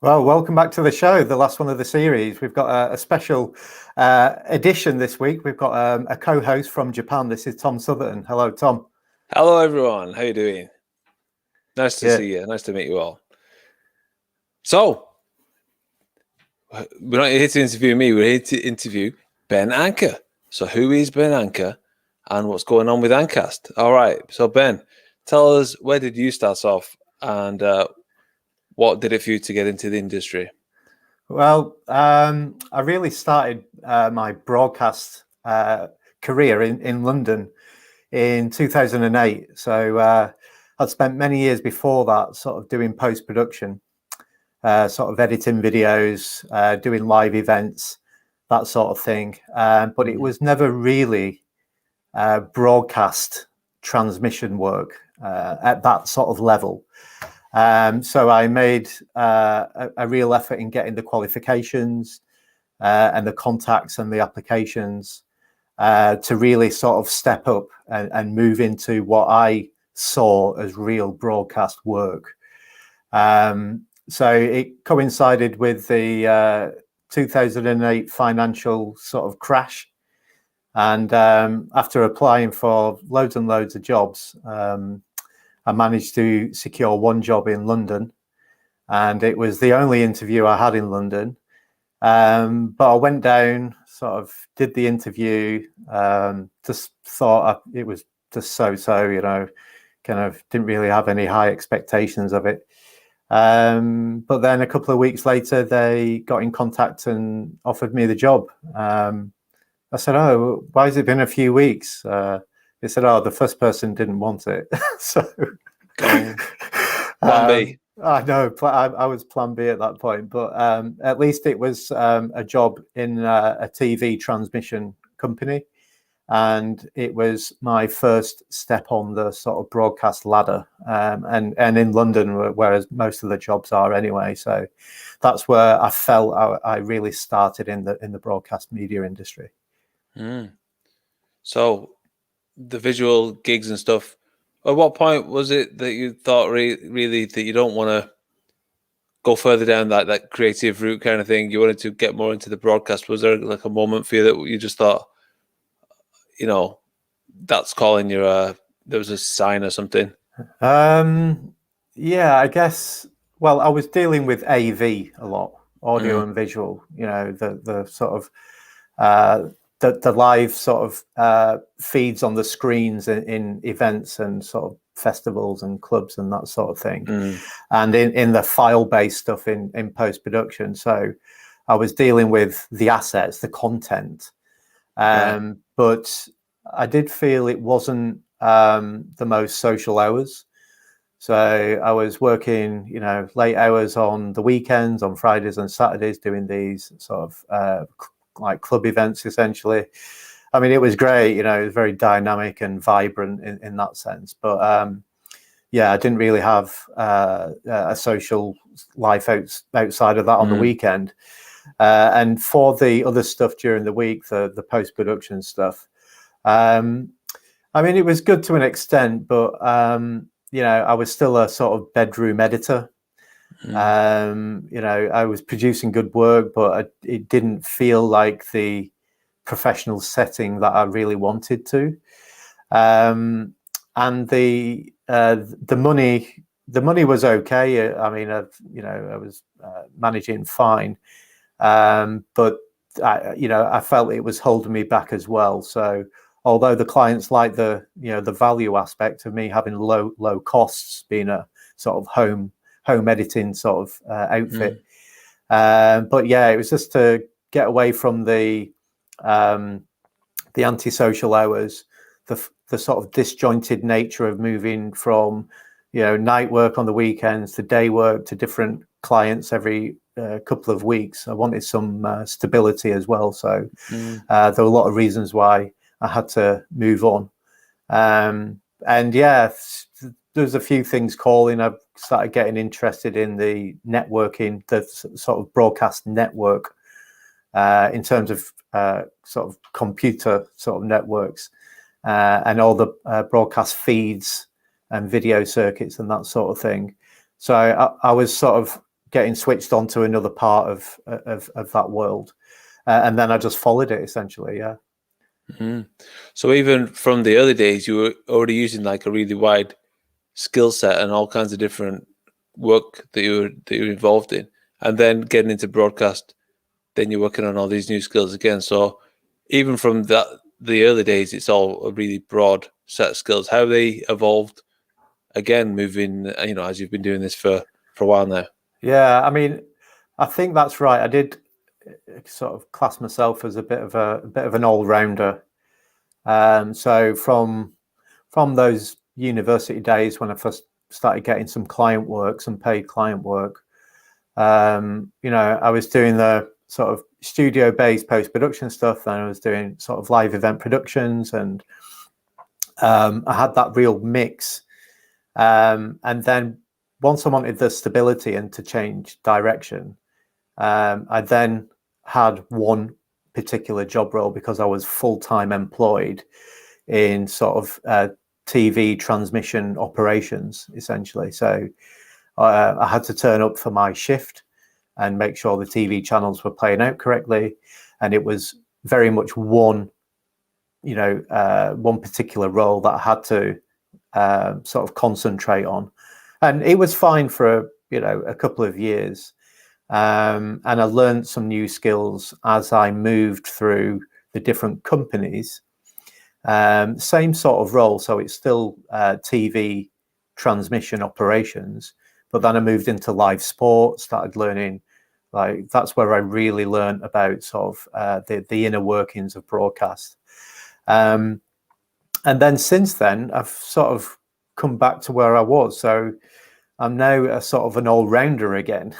Well, welcome back to the show, the last one of the series. We've got a special edition this week. We've got a co-host from Japan. This is Tom Southerton. Hello, Tom. Hello, everyone. How you doing? Nice to Yeah. see you. Nice to meet you all. So, we're not here to interview me. We're here to interview Ben Anker. So, who is Ben Anker and what's going on with Ancast? All right. So, Ben, tell us, where did you start off and what did it for you to get into the industry? Well, I really started my broadcast career in London in 2008. So I'd spent many years before that sort of doing post-production, sort of editing videos, doing live events, that sort of thing. But it was never really broadcast transmission work at that sort of level. So I made a real effort in getting the qualifications and the contacts and the applications to really sort of step up and move into what I saw as real broadcast work. So it coincided with the 2008 financial sort of crash. And after applying for loads and loads of jobs, I managed to secure one job in London, and it was the only interview I had in London. But I went down, sort of did the interview, just thought it was just so-so, you know, kind of didn't really have any high expectations of it. But then a couple of weeks later, they got in contact and offered me the job. I said, "Oh, why has it been a few weeks?" They said, "Oh, the first person didn't want it." So Plan B. I know I was plan B at that point, but at least it was a job in a TV transmission company, and it was my first step on the sort of broadcast ladder, and in London, whereas most of the jobs are anyway. So that's where I felt I really started in the broadcast media industry. So the visual gigs and stuff, at what point was it that you thought really that you don't want to go further down that creative route kind of thing? You wanted to get more into the broadcast. Was there like a moment for you that you just thought, you know, that's calling you? There was a sign or something? Yeah, I guess. Well, I was dealing with AV a lot, audio and visual. You know, the sort of the live sort of feeds on the screens in events and sort of festivals and clubs and that sort of thing, and in the file-based stuff in post-production. So I was dealing with the assets, the content, but I did feel it wasn't the most social hours. So I was working, you know, late hours on the weekends, on Fridays and Saturdays, doing these sort of like club events, essentially. I mean, it was great, you know, it was very dynamic and vibrant in that sense. But yeah, I didn't really have a social life outside of that on the weekend. And for the other stuff during the week, the post-production stuff, I mean, it was good to an extent, but you know, I was still a sort of bedroom editor. You know, I was producing good work, but it didn't feel like the professional setting that I really wanted to. And the money was okay. I mean, you know, I was managing fine, but you know, I felt it was holding me back as well. So although the clients like the, you know, the value aspect of me having low costs, being a sort of home editing sort of outfit, but yeah, it was just to get away from the antisocial hours, the sort of disjointed nature of moving from, you know, night work on the weekends to day work to different clients every couple of weeks. I wanted some stability as well, so there were a lot of reasons why I had to move on. And yeah, there's a few things calling. I've started getting interested in the networking, the sort of broadcast network, in terms of sort of computer sort of networks, and all the broadcast feeds and video circuits and that sort of thing. So I was sort of getting switched on to another part of that world, and then I just followed it essentially. Yeah. Mm-hmm. So even from the early days, you were already using like a really wide skill set and all kinds of different work that you were involved in, and then getting into broadcast, then you're working on all these new skills again. So even from the early days, it's all a really broad set of skills. How they evolved again, moving, as you've been doing this for a while now. Yeah, I mean, I think that's right. I did sort of class myself as a bit of an all-rounder. So from those university days when I first started getting some client work, some paid client work, I was doing the sort of studio-based post-production stuff, and I was doing sort of live event productions, and I had that real mix. And then once I wanted the stability and to change direction, I then had one particular job role because I was full-time employed in sort of TV transmission operations, essentially. So I had to turn up for my shift and make sure the TV channels were playing out correctly. And it was very much one particular role that I had to sort of concentrate on. And it was fine for, a couple of years. And I learned some new skills as I moved through the different companies. Same sort of role. So it's still TV transmission operations, but then I moved into live sport, started learning, like that's where I really learned about sort of the inner workings of broadcast. And then since then, I've sort of come back to where I was. So I'm now a sort of an all-rounder again.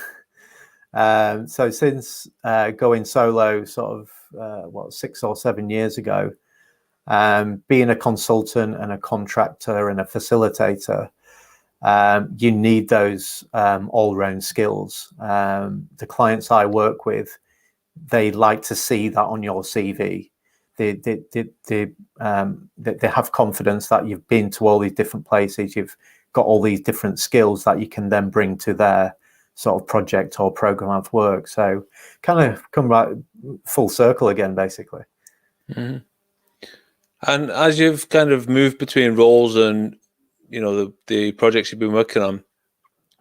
So since going solo sort of 6 or 7 years ago, being a consultant and a contractor and a facilitator, you need those all-round skills. The clients I work with, they like to see that on your CV. They have confidence that you've been to all these different places, you've got all these different skills that you can then bring to their sort of project or program of work. So kind of come right full circle again, basically. Mm-hmm. And as you've kind of moved between roles and, the projects you've been working on,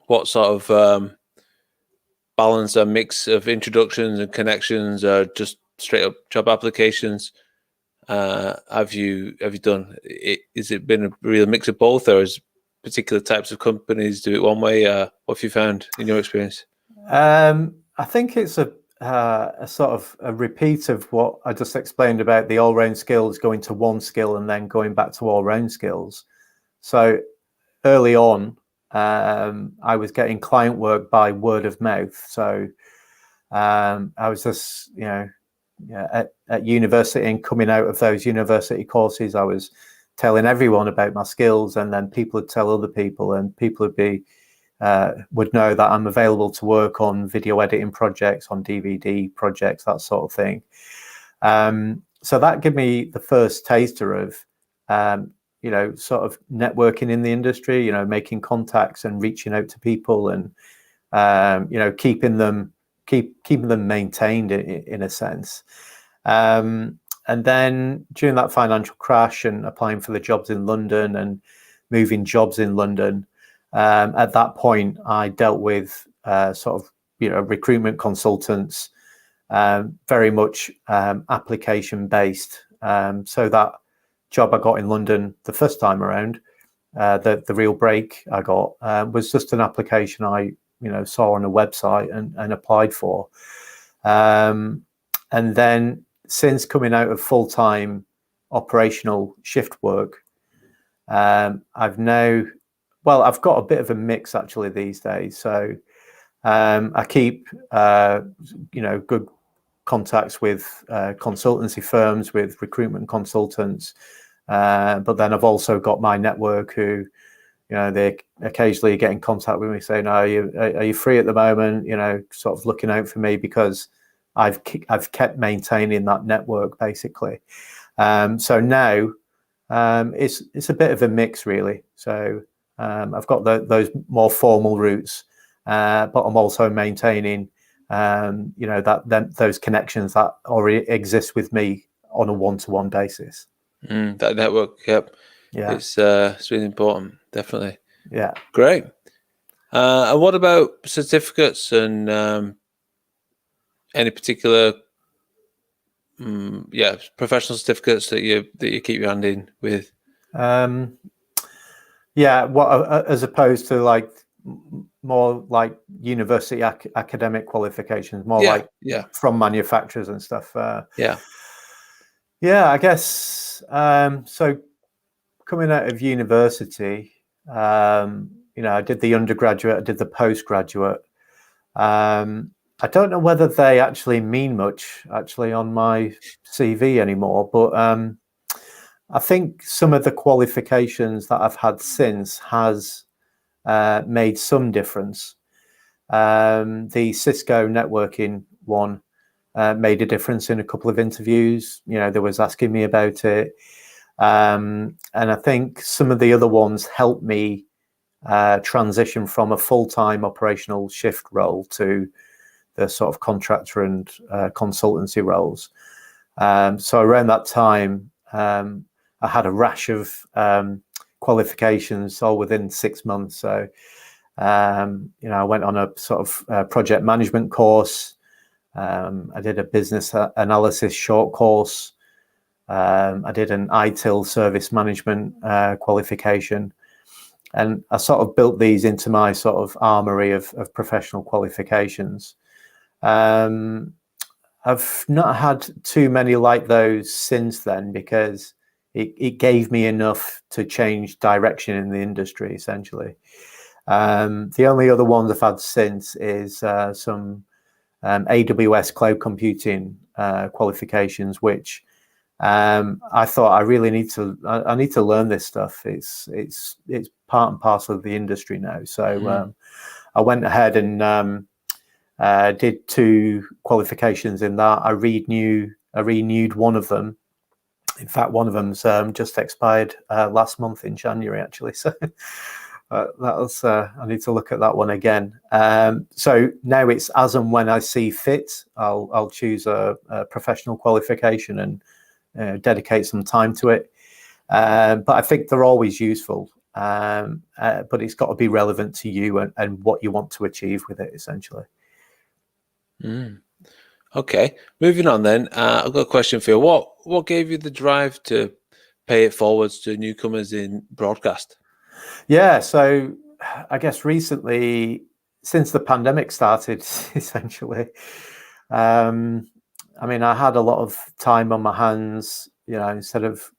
what sort of balance and mix of introductions and connections or just straight up job applications have you done? Is it been a real mix of both, or is particular types of companies do it one way? What have you found in your experience? I think it's a sort of a repeat of what I just explained about the all-round skills, going to one skill and then going back to all-round skills. So early on, I was getting client work by word of mouth. So I was just, at university and coming out of those university courses, I was telling everyone about my skills, and then people would tell other people, and people would know that I'm available to work on video editing projects, on DVD projects, that sort of thing. So that gave me the first taster of, sort of networking in the industry, making contacts and reaching out to people, and, keeping them maintained in a sense. And then during that financial crash and applying for the jobs in London and moving jobs in London, at that point, I dealt with sort of, recruitment consultants, very much application based. So that job I got in London the first time around, the real break I got was just an application I, saw on a website and applied for. And then since coming out of full-time operational shift work, I've got a bit of a mix actually these days. So I keep, good contacts with consultancy firms, with recruitment consultants. But then I've also got my network who, they occasionally get in contact with me saying, are you free at the moment? Sort of looking out for me, because I've kept maintaining that network basically. So now it's a bit of a mix really. So I've got those more formal routes, but I'm also maintaining, those connections that already exist with me on a one-to-one basis. That network, yep. Yeah. It's really important, definitely. Yeah. Great. And what about certificates and any particular, professional certificates that you keep your hand in with? As opposed to like more like university academic qualifications, more from manufacturers and stuff. I guess so. Coming out of university, I did the undergraduate, I did the postgraduate. I don't know whether they actually mean much on my CV anymore, but I think some of the qualifications that I've had since has made some difference. The Cisco networking one made a difference in a couple of interviews. They was asking me about it. And I think some of the other ones helped me transition from a full-time operational shift role to the sort of contractor and consultancy roles. So around that time, I had a rash of qualifications all within 6 months. So, I went on a sort of project management course. I did a business analysis short course. I did an ITIL service management qualification. And I sort of built these into my sort of armory of professional qualifications. I've not had too many like those since then, because it gave me enough to change direction in the industry, essentially. The only other ones I've had since is some AWS cloud computing qualifications, which I thought I really need to. I need to learn this stuff. It's part and parcel of the industry now. So I went ahead and did 2 qualifications in that. I renewed one of them. In fact, one of them's just expired last month in January, actually. So I need to look at that one again. So now it's as and when I see fit, I'll choose a professional qualification and dedicate some time to it. But I think they're always useful. But it's got to be relevant to you and what you want to achieve with it, essentially. Okay, moving on then. I've got a question for you. What gave you the drive to pay it forwards to newcomers in broadcast? Yeah, so I guess recently, since the pandemic started, essentially, I had a lot of time on my hands. Instead of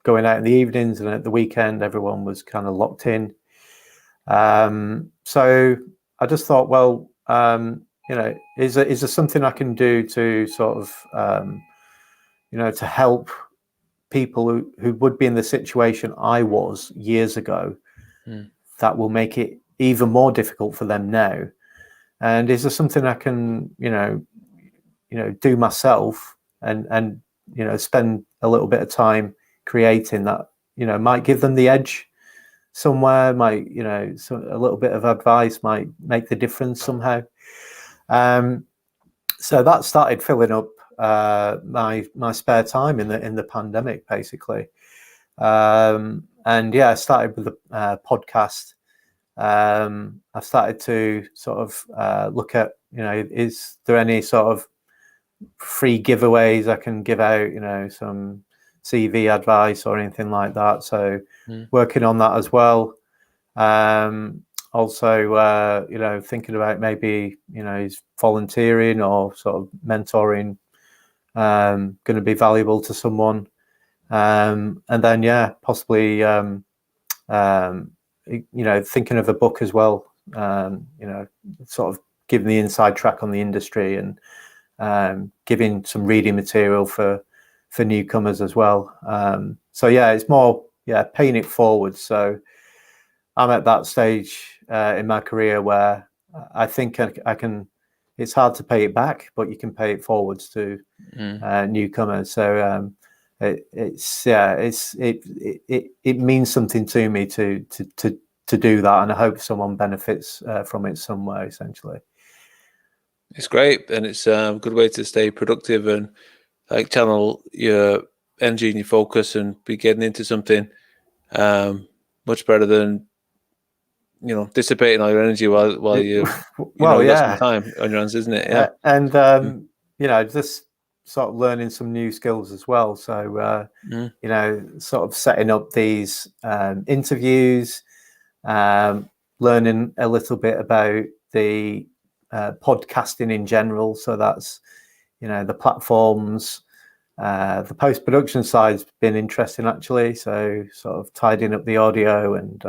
going out in the evenings and at the weekend, everyone was kind of locked in. So I just thought, well, is there something I can do to sort of, to help people who would be in the situation I was years ago, that will make it even more difficult for them now? And is there something I can, do myself and spend a little bit of time creating that, might give them the edge somewhere, might, a little bit of advice might make the difference somehow. So that started filling up my spare time in the pandemic, basically. And yeah, I started with a podcast. I started to sort of look at, is there any sort of free giveaways I can give out, some CV advice or anything like that. So working on that as well. Also, thinking about maybe, is volunteering or sort of mentoring going to be valuable to someone. And then, yeah, possibly, thinking of a book as well, sort of giving the inside track on the industry and giving some reading material for newcomers as well. So, yeah, it's more, paying it forward. So I'm at that stage in my career where I think I can. It's hard to pay it back, but you can pay it forwards to newcomers. So it means something to me to to do that, and I hope someone benefits from it some way, essentially. It's great, and it's a good way to stay productive and like channel your energy and your focus and be getting into something much better than dissipating all your energy while you Well, got some yeah, time on your hands, isn't it? Yeah. and just sort of learning some new skills as well. So sort of setting up these interviews, learning a little bit about the podcasting in general. So that's the platforms. The post-production side's been interesting, actually. So sort of tidying up the audio and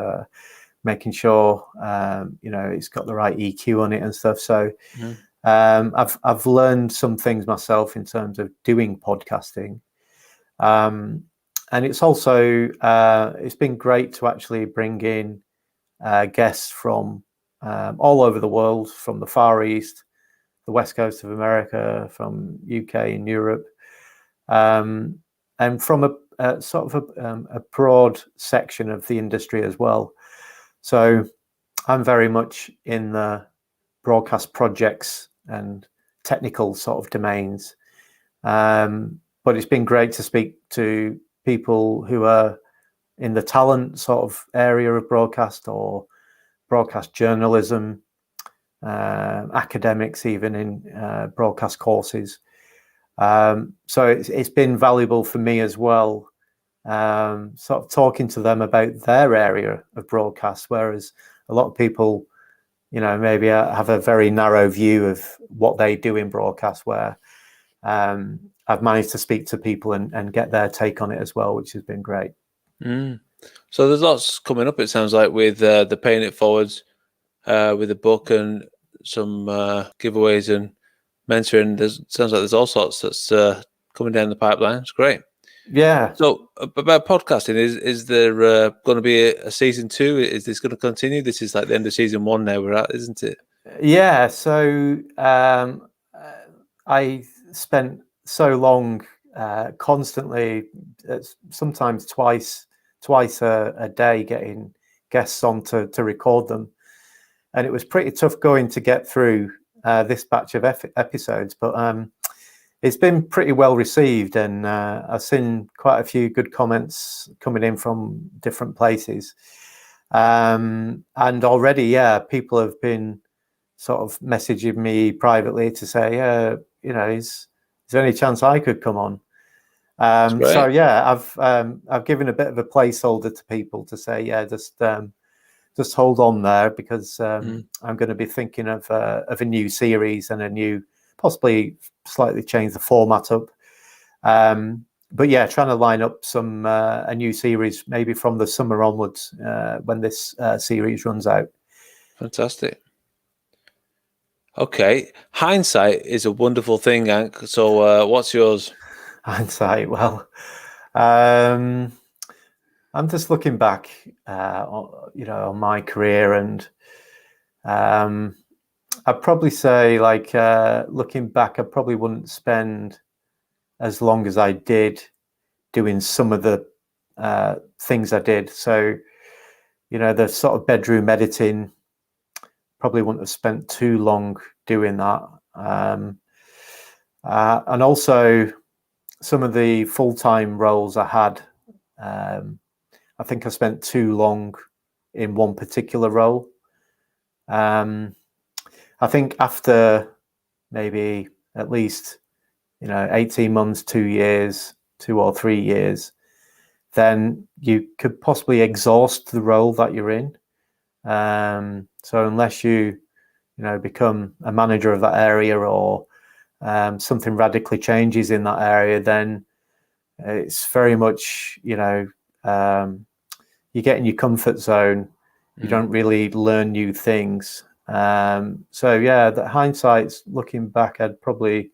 making sure it's got the right EQ on it and stuff. So I've learned some things myself in terms of doing podcasting, and it's also it's been great to actually bring in guests from all over the world, from the Far East, the West Coast of America, from UK and Europe, and from a sort of a broad section of the industry as well. So I'm very much in the broadcast projects and technical sort of domains. But it's been great to speak to people who are in the talent sort of area of broadcast or broadcast journalism, academics, even in broadcast courses. So it's been valuable for me as well, sort of talking to them about their area of broadcast, whereas a lot of people, maybe have a very narrow view of what they do in broadcast, where I've managed to speak to people and get their take on it as well, which has been great. So there's lots coming up, it sounds like, with the Paying It Forwards, with the book and some giveaways and mentoring. Sounds like there's all sorts that's coming down the pipeline. It's great. Yeah. So about podcasting, is there going to be a season 2? Is this going to continue? This is like the end of season 1 now we're at, isn't it? Yeah. So I spent so long constantly, sometimes twice a day, getting guests on to record them, and it was pretty tough going to get through this batch of episodes, but it's been pretty well received, and I've seen quite a few good comments coming in from different places, and already people have been sort of messaging me privately to say, is there any chance I could come on? So I've given a bit of a placeholder to people to say, just hold on there, because I'm going to be thinking of a new series and possibly slightly change the format up. But trying to line up a new series maybe from the summer onwards, when this series runs out. Fantastic. Okay, hindsight is a wonderful thing, Hank. So what's yours? Hindsight, well, I'm just looking back, on my career, and I'd probably say, looking back, I probably wouldn't spend as long as I did doing some of the things I did. So, the sort of bedroom editing, probably wouldn't have spent too long doing that. And also some of the full-time roles I had, I think I spent too long in one particular role. I think after maybe at least 18 months, 2 years, 2 or 3 years, then you could possibly exhaust the role that you're in. So unless you become a manager of that area, or something radically changes in that area, then it's very much you get in your comfort zone. You don't really learn new things. So the hindsight's, looking back, I'd probably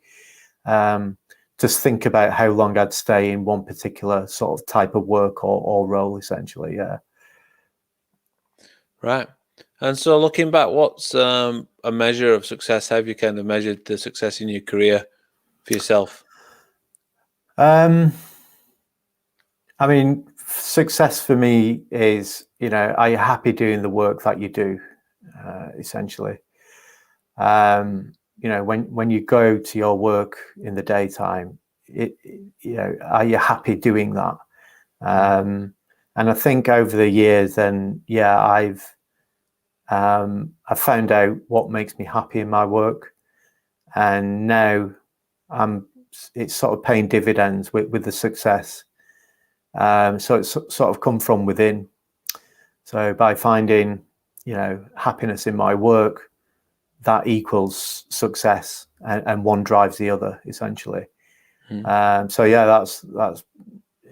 just think about how long I'd stay in one particular sort of type of work or role, essentially. Right. And so looking back, what's a measure of success? How have you kind of measured the success in your career for yourself? I mean, success for me is, are you happy doing the work that you do, essentially? When you go to your work in the daytime, are you happy doing that? And I think over the years, then, I've found out what makes me happy in my work, and now it's sort of paying dividends with the success. So it's sort of come from within. So by finding, happiness in my work, that equals success, and one drives the other, essentially. So that's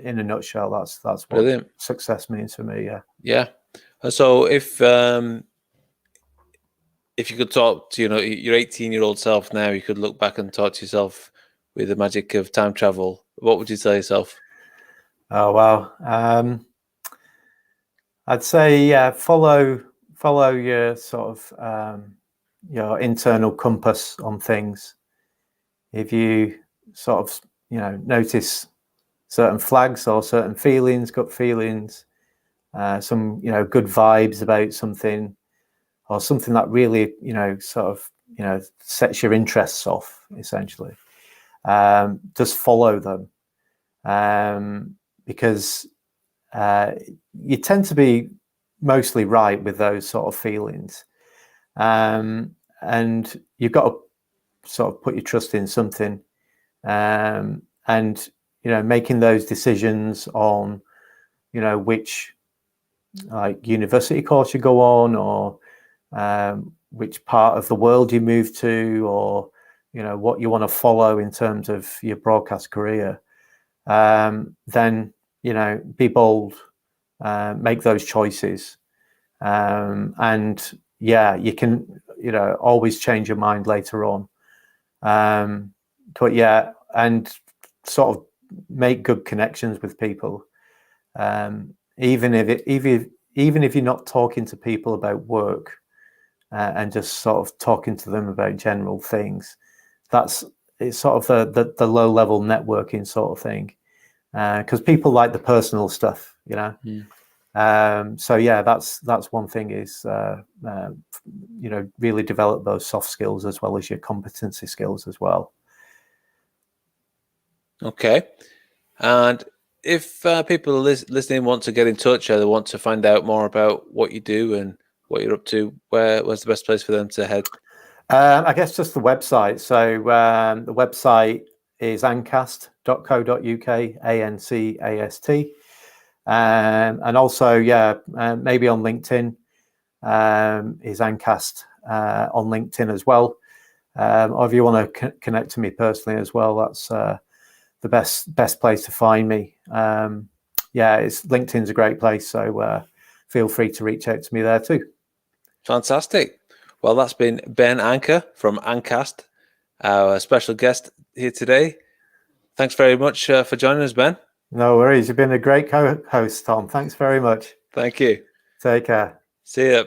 in a nutshell. That's what Brilliant. Success means for me. Yeah. And so if you could talk to your 18-year-old self now, you could look back and talk to yourself with the magic of time travel, what would you tell yourself? Oh wow. I'd say follow your sort of your internal compass on things. If you sort of notice certain flags or certain feelings, gut feelings, some good vibes about something, or something that really sort of sets your interests off, essentially, just follow them, because you tend to be mostly right with those sort of feelings, and you've got to sort of put your trust in something, and making those decisions on which like university course you go on, or which part of the world you move to, or what you want to follow in terms of your broadcast career, then be bold, make those choices, and you can always change your mind later on, but and sort of make good connections with people, even if you're not talking to people about work, and just sort of talking to them about general things. It's sort of the low level networking sort of thing, because people like the personal stuff, so that's one thing, is really develop those soft skills as well as your competency skills as well. Okay. And if people listening want to get in touch, or they want to find out more about what you do and what you're up to, where's the best place for them to head? I guess just the website. So the website is ancast.co.uk, ANCAST, and also maybe on LinkedIn, is Ancast on LinkedIn as well, or if you want to connect to me personally as well, that's the best place to find me. It's LinkedIn's a great place, so feel free to reach out to me there too. Fantastic. Well, that's been Ben Anker from Ancast, our special guest here today. Thanks very much for joining us, Ben. No worries. You've been a great co-host, Tom. Thanks very much. Thank you. Take care. See ya.